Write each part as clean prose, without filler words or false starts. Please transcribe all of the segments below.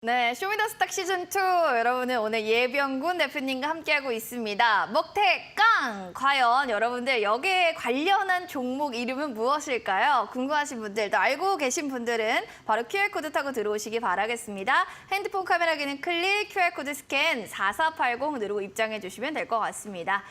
네, 쇼미더스탁 시즌2 여러분은 오늘 예병군 대표님과 함께하고 있습니다. 먹태깡! 과연 여러분들 여기에 관련한 종목 이름은 무엇일까요? 궁금하신 분들, 또 알고 계신 분들은 바로 QR코드 타고 들어오시기 바라겠습니다. 핸드폰 카메라 기능 클릭, QR코드 스캔 4480 누르고 입장해 주시면 될 것 같습니다.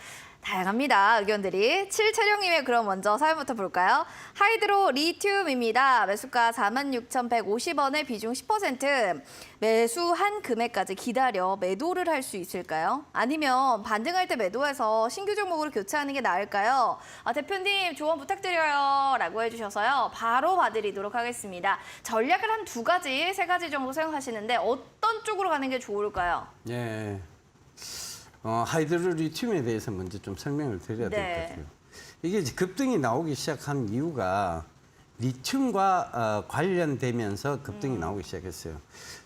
다양합니다, 의견들이. 7채령님의 그럼 먼저 사연부터 볼까요? 하이드로 리튬입니다. 매수가 46,150원에 비중 10%. 매수한 금액까지 기다려 매도를 할 수 있을까요? 아니면 반등할 때 매도해서 신규 종목으로 교체하는 게 나을까요? 대표님 조언 부탁드려요 라고 해주셔서요. 바로 봐드리도록 하겠습니다. 전략을 한 2가지, 3가지 정도 생각하시는데 어떤 쪽으로 가는 게 좋을까요? 예. 하이드로 리튬에 대해서 먼저 좀 설명을 드려야 될 것 같아요. 이게 이제 급등이 나오기 시작한 이유가 리튬과 관련되면서 급등이 나오기 시작했어요.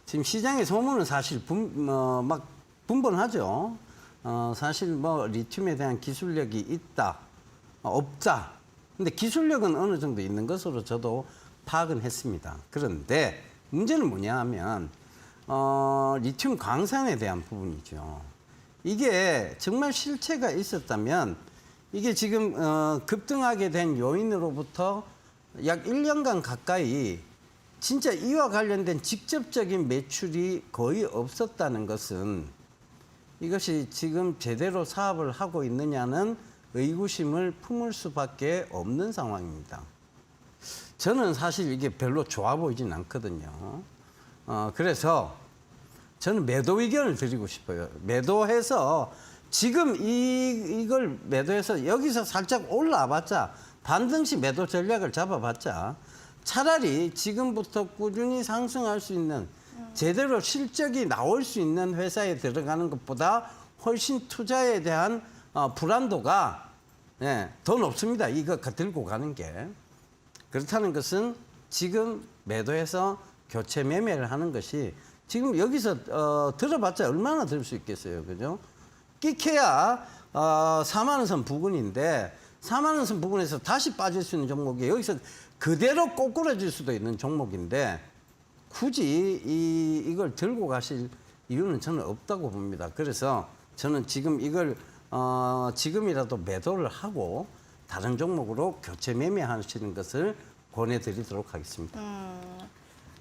지금 시장의 소문은 사실 막 분분하죠. 사실 뭐 리튬에 대한 기술력이 있다, 없다. 근데 기술력은 어느 정도 있는 것으로 저도 파악은 했습니다. 그런데 문제는 뭐냐 하면 리튬 광산에 대한 부분이죠. 이게 정말 실체가 있었다면 이게 지금 급등하게 된 요인으로부터 약 1년간 가까이 진짜 이와 관련된 직접적인 매출이 거의 없었다는 것은 이것이 지금 제대로 사업을 하고 있느냐는 의구심을 품을 수밖에 없는 상황입니다. 저는 사실 이게 별로 좋아 보이진 않거든요. 그래서 저는 매도 의견을 드리고 싶어요. 매도해서 지금 이걸 매도해서 여기서 살짝 올라와봤자 반등시 매도 전략을 잡아봤자 차라리 지금부터 꾸준히 상승할 수 있는 제대로 실적이 나올 수 있는 회사에 들어가는 것보다 훨씬 투자에 대한 불안도가 더 높습니다. 이거 들고 가는 게. 그렇다는 것은 지금 매도해서 교체 매매를 하는 것이 지금 여기서 들어봤자 얼마나 들 수 있겠어요, 그죠? 끼케야 4만 원 선 부근인데 4만 원 선 부근에서 다시 빠질 수 있는 종목이 여기서 그대로 꼬꾸라질 수도 있는 종목인데 굳이 이걸 들고 가실 이유는 저는 없다고 봅니다. 그래서 저는 지금 이걸 지금이라도 매도를 하고 다른 종목으로 교체 매매하시는 것을 권해드리도록 하겠습니다.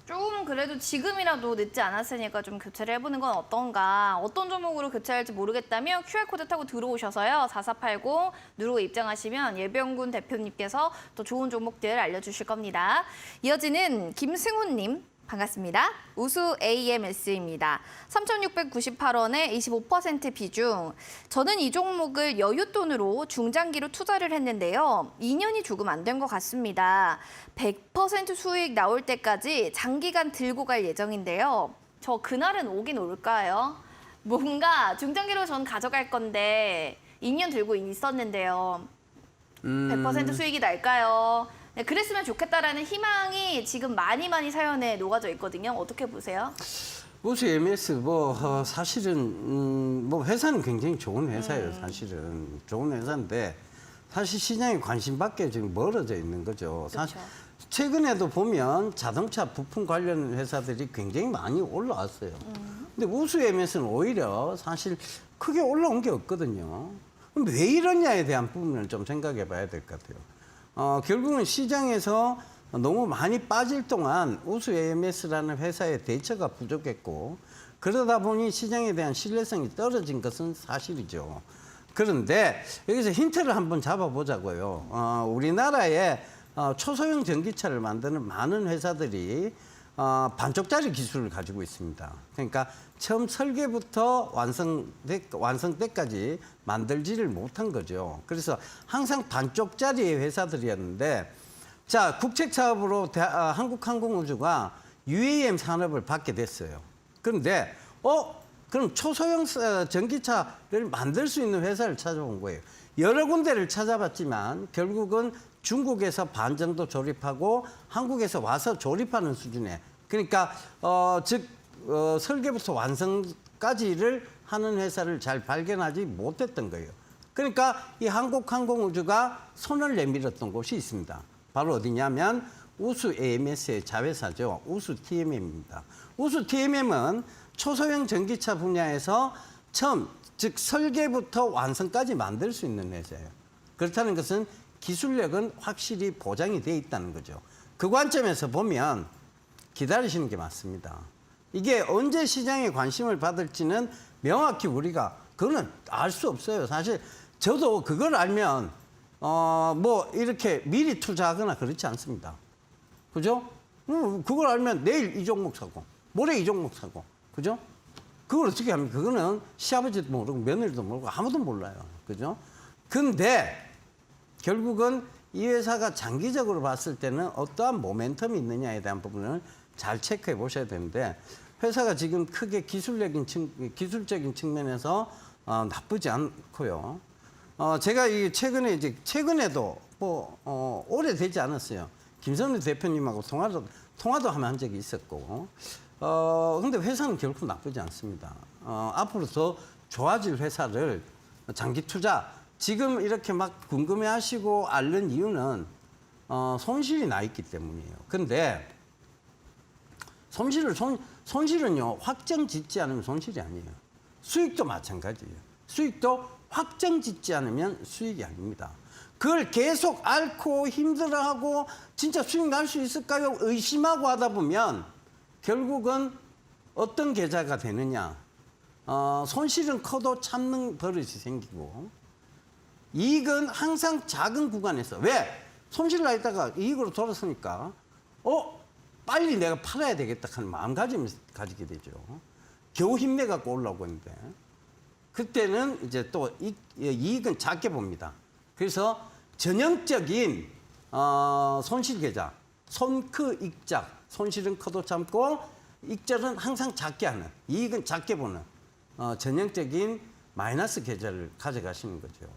조금 그래도 지금이라도 늦지 않았으니까 좀 교체를 해보는 건 어떤가. 어떤 종목으로 교체할지 모르겠다면 QR코드 타고 들어오셔서요. 4480 누르고 입장하시면 예병군 대표님께서 또 좋은 종목들 알려주실 겁니다. 이어지는 김승훈님. 반갑습니다. 우수 AMS입니다. 3,698원에 25% 비중. 저는 이 종목을 여윳돈으로 중장기로 투자를 했는데요. 2년이 조금 안 된 것 같습니다. 100% 수익 나올 때까지 장기간 들고 갈 예정인데요. 저 그날은 오긴 올까요? 뭔가 중장기로 전 가져갈 건데 2년 들고 있었는데요. 100% 수익이 날까요? 네, 그랬으면 좋겠다라는 희망이 지금 많이 사연에 녹아져 있거든요. 어떻게 보세요? 우수 MS 사실은 뭐 회사는 굉장히 좋은 회사예요. 사실은 좋은 회사인데 사실 시장에 관심 밖에 지금 멀어져 있는 거죠. 사실 최근에도 보면 자동차 부품 관련 회사들이 굉장히 많이 올라왔어요. 근데 우수 MS는 오히려 사실 크게 올라온 게 없거든요. 그럼 왜 이러냐에 대한 부분을 좀 생각해 봐야 될 것 같아요. 결국은 시장에서 너무 많이 빠질 동안 우수 AMS라는 회사의 대처가 부족했고 그러다 보니 시장에 대한 신뢰성이 떨어진 것은 사실이죠. 그런데 여기서 힌트를 한번 잡아보자고요. 우리나라에 초소형 전기차를 만드는 많은 회사들이 반쪽짜리 기술을 가지고 있습니다. 그러니까 처음 설계부터 완성 때까지 만들지를 못한 거죠. 그래서 항상 반쪽짜리의 회사들이었는데 자, 국책 사업으로 한국항공우주가 UAM 산업을 받게 됐어요. 그런데 그럼 초소형 전기차를 만들 수 있는 회사를 찾아본 거예요. 여러 군데를 찾아봤지만 결국은 중국에서 반 정도 조립하고 한국에서 와서 조립하는 수준에 그러니까 설계부터 완성까지를 하는 회사를 잘 발견하지 못했던 거예요. 그러니까 이 한국항공우주가 손을 내밀었던 곳이 있습니다. 바로 어디냐면 우수 AMS의 자회사죠. 우수 TMM입니다. 우수 TMM은 초소형 전기차 분야에서 처음, 즉 설계부터 완성까지 만들 수 있는 회사예요. 그렇다는 것은 기술력은 확실히 보장이 돼 있다는 거죠. 그 관점에서 보면 기다리시는 게 맞습니다. 이게 언제 시장에 관심을 받을지는 명확히 우리가 그거는 알 수 없어요. 사실 저도 그걸 알면 뭐 이렇게 미리 투자하거나 그렇지 않습니다. 그죠? 그걸 알면 내일 이 종목 사고 모레 이 종목 사고 그죠? 그걸 어떻게 합니까? 그거는 시아버지도 모르고 며느리도 모르고 아무도 몰라요. 그죠? 근데 결국은 이 회사가 장기적으로 봤을 때는 어떠한 모멘텀이 있느냐에 대한 부분을 잘 체크해 보셔야 되는데 회사가 지금 크게 기술적인 측면에서 나쁘지 않고요. 제가 이 최근에도 뭐 오래되지 않았어요. 김선우 대표님하고 통화도 한 적이 있었고, 근데 회사는 결코 나쁘지 않습니다. 앞으로 더 좋아질 회사를 장기 투자 지금 이렇게 막 궁금해하시고 앓는 이유는 손실이 나 있기 때문이에요. 근데 손실은요 확정 짓지 않으면 손실이 아니에요. 수익도 마찬가지예요. 수익도 확정 짓지 않으면 수익이 아닙니다. 그걸 계속 앓고 힘들어하고 진짜 수익 날 수 있을까요? 의심하고 하다 보면 결국은 어떤 계좌가 되느냐. 손실은 커도 참는 버릇이 생기고 이익은 항상 작은 구간에서 왜? 손실 나 있다가 이익으로 돌아서니까 빨리 내가 팔아야 되겠다 하는 마음가짐을 가지게 되죠. 겨우 힘내갖고 올라오고 있는데 그때는 이제 또 이익은 작게 봅니다. 그래서 전형적인 손실 계좌, 손크 익작, 손실은 커도 참고 익절은 항상 작게 하는, 이익은 작게 보는 전형적인 마이너스 계좌를 가져가시는 거죠.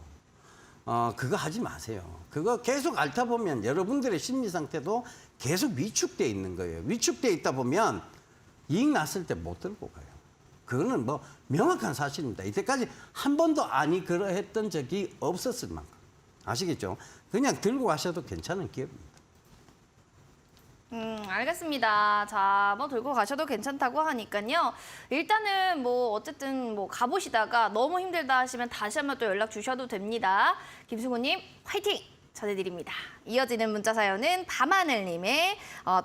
그거 하지 마세요. 그거 계속 앓다 보면 여러분들의 심리 상태도 계속 위축돼 있는 거예요. 위축돼 있다 보면 이익 났을 때 못 들고 가요. 그거는 뭐 명확한 사실입니다. 이때까지 한 번도 아니 그러했던 적이 없었을 만큼. 아시겠죠? 그냥 들고 가셔도 괜찮은 기업입니다. 알겠습니다. 자, 뭐 들고 가셔도 괜찮다고 하니까요. 일단은 뭐 어쨌든 뭐 가보시다가 너무 힘들다 하시면 다시 한번 또 연락 주셔도 됩니다. 김승우님 화이팅! 전해드립니다. 이어지는 문자 사연은 밤하늘님의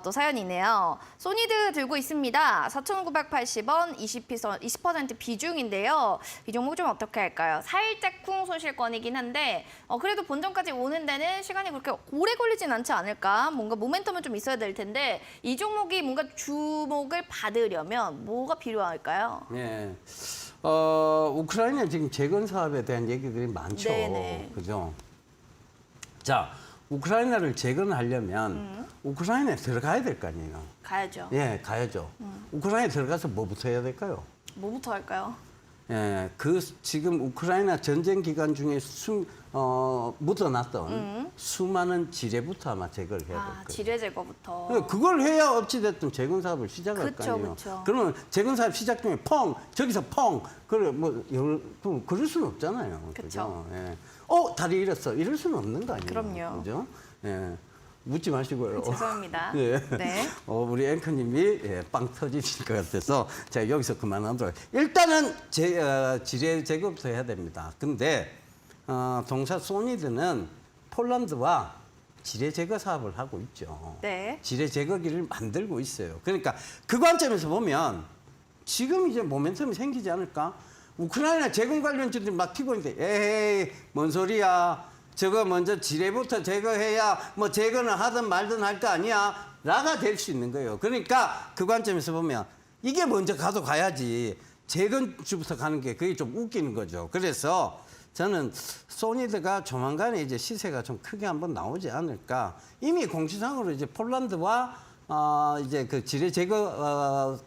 또 사연이네요. 소니드 들고 있습니다. 4,980원 20% 비중인데요. 이 종목 좀 어떻게 할까요? 살짝쿵 손실권이긴 한데 그래도 본전까지 오는 데는 시간이 그렇게 오래 걸리진 않지 않을까? 뭔가 모멘텀은 좀 있어야 될 텐데 이 종목이 뭔가 주목을 받으려면 뭐가 필요할까요? 네. 우크라이나 지금 재건 사업에 대한 얘기들이 많죠. 네네. 그죠? 자, 우크라이나를 재건하려면 우크라이나에 들어가야 될 거 아니에요. 가야죠. 예, 가야죠. 우크라이나에 들어가서 뭐부터 해야 될까요? 뭐부터 할까요? 예, 지금 우크라이나 전쟁 기간 중에 묻어놨던 수많은 지뢰부터 아마 제거를 해야 될 거예요. 지뢰 제거부터. 그걸 해야 어찌됐든 재건 사업을 시작할 그쵸, 거 아니에요. 그쵸. 그러면 재건 사업 시작 중에 저기서 그래 그럴 수는 없잖아요. 그쵸. 그죠? 예. 다리 잃었어. 이럴 수는 없는 거 아니에요. 그럼요. 그죠? 예. 묻지 마시고요. 죄송합니다. 예. 네. 우리 앵커님이 빵 터지실 것 같아서 제가 여기서 그만하도록. 일단은 지뢰 제거부터 해야 됩니다. 근데 동사 소니드는 폴란드와 지뢰 제거 사업을 하고 있죠. 네. 지뢰 제거기를 만들고 있어요. 그러니까 그 관점에서 보면 지금 이제 모멘텀이 생기지 않을까? 우크라이나 재건 관련주들이 막 튀고 있는데 에헤이 뭔 소리야. 저거 먼저 지뢰부터 제거해야 뭐 재건을 하든 말든 할 거 아니야. 라가 될 수 있는 거예요. 그러니까 그 관점에서 보면 이게 먼저 가야지. 재건주부터 가는 게 그게 좀 웃기는 거죠. 그래서 저는 소니드가 조만간에 이제 시세가 좀 크게 한번 나오지 않을까. 이미 공시상으로 이제 폴란드와 이제 그 지뢰 제거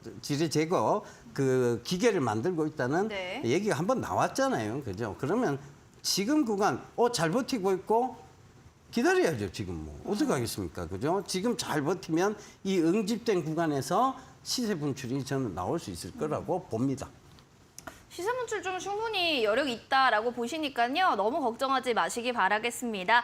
그 기계를 만들고 있다는 네. 얘기가 한번 나왔잖아요. 그죠? 그러면 지금 구간 잘 버티고 있고 기다려야죠. 지금 뭐 어떻게 하겠습니까? 그죠? 지금 잘 버티면 이 응집된 구간에서 시세 분출이 저는 나올 수 있을 거라고 봅니다. 시세 문출 좀 충분히 여력이 있다라고 보시니까요. 너무 걱정하지 마시기 바라겠습니다.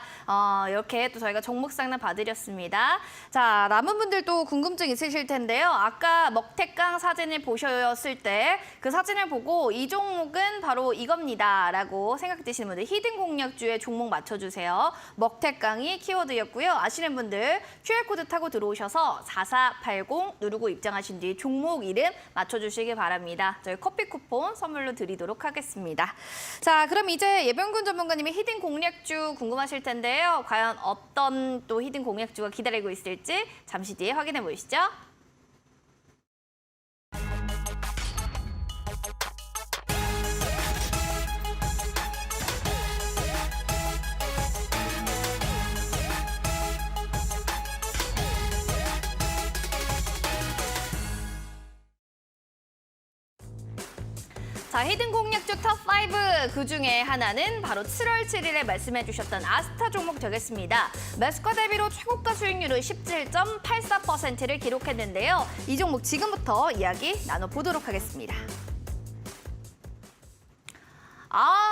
이렇게 또 저희가 종목 상담 봐드렸습니다. 자, 남은 분들도 궁금증 있으실 텐데요. 아까 먹태깡 사진을 보셨을 때 그 사진을 보고 이 종목은 바로 이겁니다라고 생각되시는 분들 히든 공략주의 종목 맞춰주세요. 먹태깡이 키워드였고요. 아시는 분들 QR코드 타고 들어오셔서 4480 누르고 입장하신 뒤 종목 이름 맞춰주시기 바랍니다. 저희 커피 쿠폰 선물로 드리도록 하겠습니다. 자, 그럼 이제 예병군 전문가님의 히든 공략주 궁금하실 텐데요. 과연 어떤 또 히든 공략주가 기다리고 있을지 잠시 뒤에 확인해 보시죠. 자, 히든 공략주 top5 그중에 하나는 바로 7월 7일에 말씀해 주셨던 아스타 종목 되겠습니다. 매수가 대비로 최고가 수익률은 17.84%를 기록했는데요. 이 종목 지금부터 이야기 나눠보도록 하겠습니다.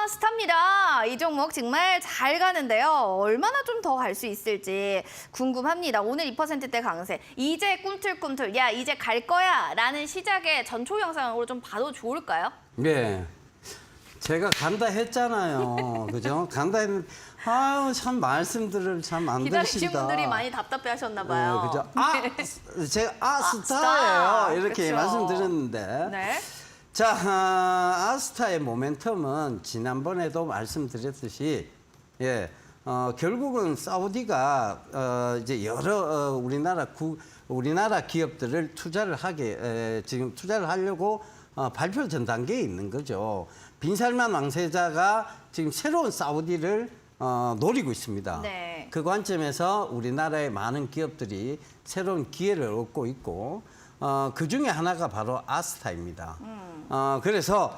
스타입니다. 이 종목 정말 잘 가는데요. 얼마나 좀 더 갈 수 있을지 궁금합니다. 오늘 2%대 강세. 이제 꿈틀꿈틀, 야 이제 갈 거야 라는 시작의 전초 영상으로 좀 봐도 좋을까요? 네. 제가 간다 했잖아요. 그죠? 간다 했는데, 아유, 참 말씀들을 참 안 기다리신 들으신다. 분들이 많이 답답해 하셨나 봐요. 네, 그죠? 네. 제가 스타. 스타예요. 이렇게 그쵸. 말씀드렸는데. 네. 자, 아스타의 모멘텀은 지난번에도 말씀드렸듯이, 예, 결국은 사우디가 이제 여러 우리나라 기업들을 투자를 하게 지금 투자를 하려고 발표 전 단계에 있는 거죠. 빈살만 왕세자가 지금 새로운 사우디를 노리고 있습니다. 네. 그 관점에서 우리나라의 많은 기업들이 새로운 기회를 얻고 있고 그 중에 하나가 바로 아스타입니다. 그래서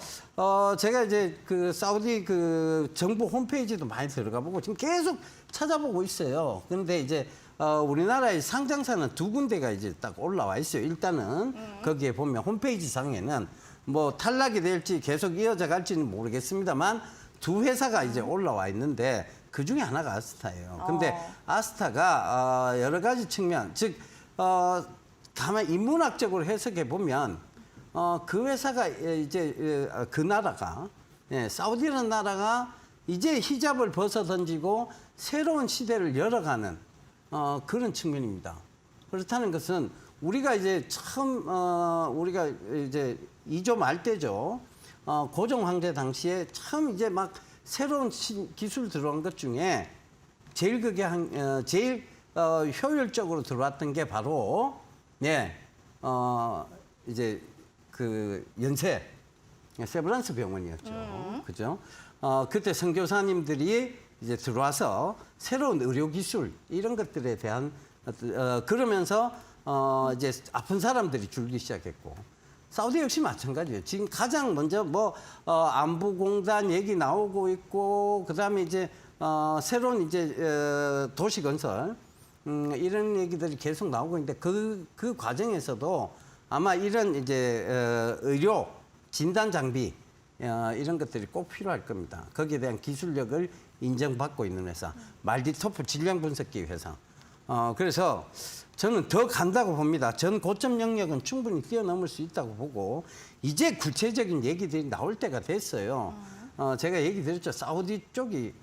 제가 이제 그 사우디 그 정부 홈페이지도 많이 들어가 보고 지금 계속 찾아보고 있어요. 그런데 이제 우리나라의 상장사는 두 군데가 이제 딱 올라와 있어요. 일단은 거기에 보면 홈페이지 상에는 뭐 탈락이 될지 계속 이어져 갈지는 모르겠습니다만 두 회사가 이제 올라와 있는데 그 중에 하나가 아스타예요. 근데 아스타가 여러 가지 측면, 즉 다만 인문학적으로 해석해 보면 그 회사가 이제 그 나라가 사우디라는 나라가 이제 히잡을 벗어던지고 새로운 시대를 열어가는 그런 측면입니다. 그렇다는 것은 우리가 이제 처음 우리가 이제 2조 말 때죠. 고종 황제 당시에 처음 이제 막 새로운 기술 들어온 것 중에 제일 그게 제일 효율적으로 들어왔던 게 바로 이제 그 연세 세브란스 병원이었죠. 그죠? 그때 선교사님들이 이제 들어와서 새로운 의료 기술 이런 것들에 대한 그러면서 이제 아픈 사람들이 줄기 시작했고 사우디 역시 마찬가지예요. 지금 가장 먼저 뭐 안보공단 얘기 나오고 있고 그다음에 이제 새로운 이제 도시 건설 이런 얘기들이 계속 나오고 있는데 그 과정에서도 아마 이런 이제 의료 진단 장비 이런 것들이 꼭 필요할 겁니다. 거기에 대한 기술력을 인정받고 있는 회사, 말디토프 질량 분석기 회사. 그래서 저는 더 간다고 봅니다. 전 고점 영역은 충분히 뛰어넘을 수 있다고 보고 이제 구체적인 얘기들이 나올 때가 됐어요. 제가 얘기 드렸죠. 사우디 쪽이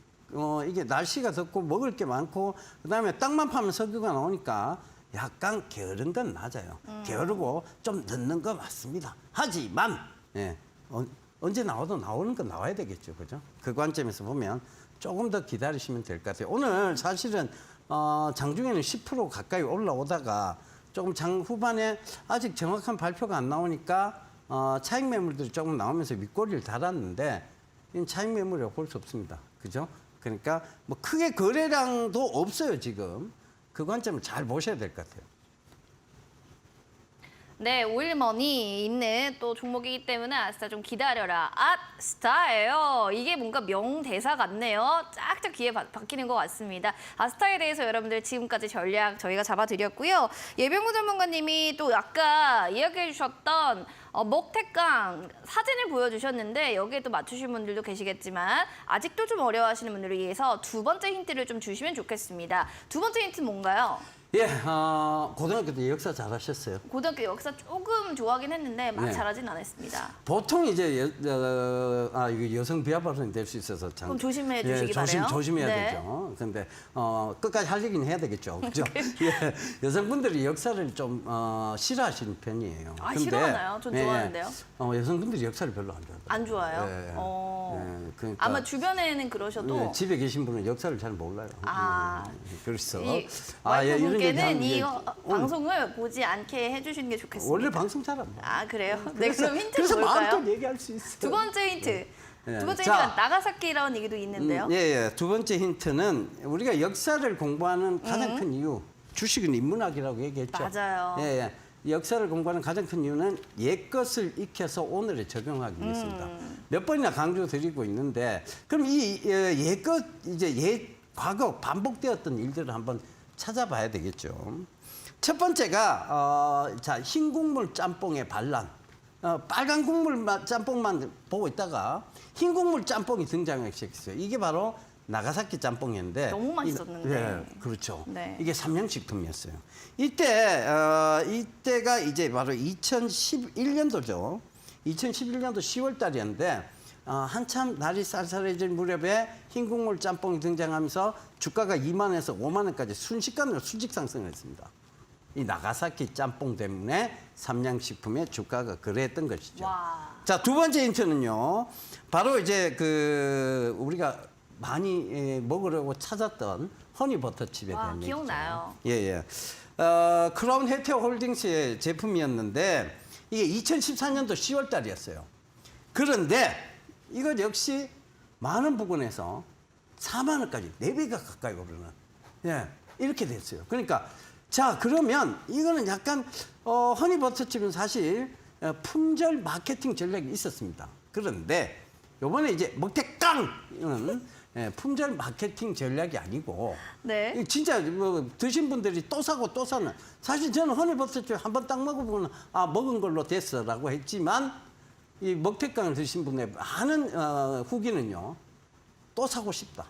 이게 날씨가 덥고 먹을 게 많고 그다음에 땅만 파면 석유가 나오니까 약간 게으른 건 맞아요. 게으르고 좀 늦는 거 맞습니다. 하지만 언제 나와도 나오는 건 나와야 되겠죠. 그죠? 그 관점에서 보면 조금 더 기다리시면 될 것 같아요. 오늘 사실은 장중에는 10% 가까이 올라오다가 조금 장 후반에 아직 정확한 발표가 안 나오니까 차익 매물들이 조금 나오면서 윗꼬리를 달았는데 이건 차익 매물이라고 볼 수 없습니다. 그죠? 그러니까 뭐 크게 거래량도 없어요, 지금. 그 관점을 잘 보셔야 될 것 같아요. 네, 오일머니 있는 또 종목이기 때문에 아스타 좀 기다려라. 아스타예요. 이게 뭔가 명대사 같네요. 쫙쫙 귀에 박히는 것 같습니다. 아스타에 대해서 여러분들 지금까지 전략 저희가 잡아드렸고요. 예병구 전문가님이 또 아까 이야기해 주셨던 먹태깡 사진을 보여주셨는데 여기에 또 맞추신 분들도 계시겠지만 아직도 좀 어려워하시는 분들을 위해서 두 번째 힌트를 좀 주시면 좋겠습니다. 두 번째 힌트는 뭔가요? 예, 고등학교 때 역사 잘하셨어요? 고등학교 역사 조금 좋아하긴 했는데 막 네. 잘하진 않았습니다. 보통 이제 이거 여성 비하 발언이 될 수 있어서 참. 그럼 조심해 주시기 바라요. 조심해야 네. 되죠. 근데 끝까지 할 얘기는 해야 되겠죠. 그죠? 예, 여성분들이 역사를 좀 싫어하시는 편이에요. 아, 싫어하나요? 전 좋아하는데요. 여성분들이 역사를 별로 안 좋아하더라고요. 안 좋아요? 예, 그러니까 아마 주변에는 그러셔도 예, 집에 계신 분은 역사를 잘 몰라요. 아, 그래서 이 이런 얘기 와이프분께는 하면 이 이제 방송을 보지 않게 해주시는 게 좋겠습니다. 원래 방송 잘 안 봐. 아, 그래요? 네, 그럼 힌트 그래서 뭘까요? 마음껏 얘기할 수 있어요. 두 번째 힌트. 예. 두 번째 자, 힌트가 나가사키라는 얘기도 있는데요. 예. 두 번째 힌트는 우리가 역사를 공부하는 가장 큰 이유, 주식은 인문학이라고 얘기했죠. 맞아요. 예. 역사를 공부하는 가장 큰 이유는 옛것을 익혀서 오늘에 적용하기 위해서입니다. 몇 번이나 강조드리고 있는데, 그럼 이 옛것, 이제 옛 과거 반복되었던 일들을 한번 찾아봐야 되겠죠. 첫 번째가 흰 국물 짬뽕의 반란. 빨간 국물 짬뽕만 보고 있다가 흰 국물 짬뽕이 등장하기 시작했어요. 이게 바로 나가사키 짬뽕이었는데 너무 맛있었는데. 예, 그렇죠. 네. 이게 삼양식품이었어요. 이때가 이제 바로 2011년도죠. 2011년도 10월 달이었는데 한참 날이 쌀쌀해질 무렵에 흰 국물 짬뽕이 등장하면서 주가가 2만 원에서 5만 원까지 순식간으로 수직 상승을 했습니다. 이 나가사키 짬뽕 때문에 삼양식품의 주가가 그랬던 것이죠. 와. 자, 두 번째 힌트는요. 바로 이제 우리가 많이 먹으려고 찾았던 허니버터칩에 와, 대한 얘기죠. 기억나요. 예. 크라운 혜태어 홀딩스의 제품이었는데 이게 2014년도 10월 달이었어요. 그런데 이거 역시 많은 부분에서 4만 원까지 4배가 가까이 오르는 이렇게 됐어요. 그러니까 자, 그러면 이거는 약간 허니버터칩은 사실 품절 마케팅 전략이 있었습니다. 그런데 요번에 이제 먹태깡은 품절 마케팅 전략이 아니고 네. 진짜 뭐 드신 분들이 또 사고 또 사는, 사실 저는 허니버터칩 한번 딱 먹어보면 먹은 걸로 됐어라고 했지만 이 먹태깡을 드신 분의 많은 후기는요, 또 사고 싶다,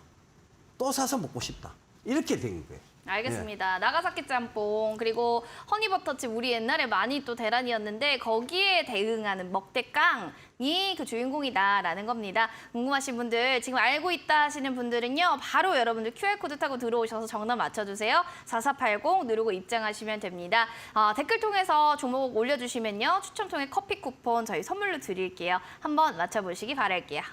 또 사서 먹고 싶다, 이렇게 된 거예요. 알겠습니다. 나가사키 짬뽕 그리고 허니버터칩 우리 옛날에 많이 또 대란이었는데 거기에 대응하는 먹태깡이 그 주인공이다라는 겁니다. 궁금하신 분들 지금 알고 있다 하시는 분들은요. 바로 여러분들 QR코드 타고 들어오셔서 정답 맞춰주세요. 4480 누르고 입장하시면 됩니다. 댓글 통해서 종목 올려주시면요. 추첨 통해 커피 쿠폰 저희 선물로 드릴게요. 한번 맞춰보시기 바랄게요.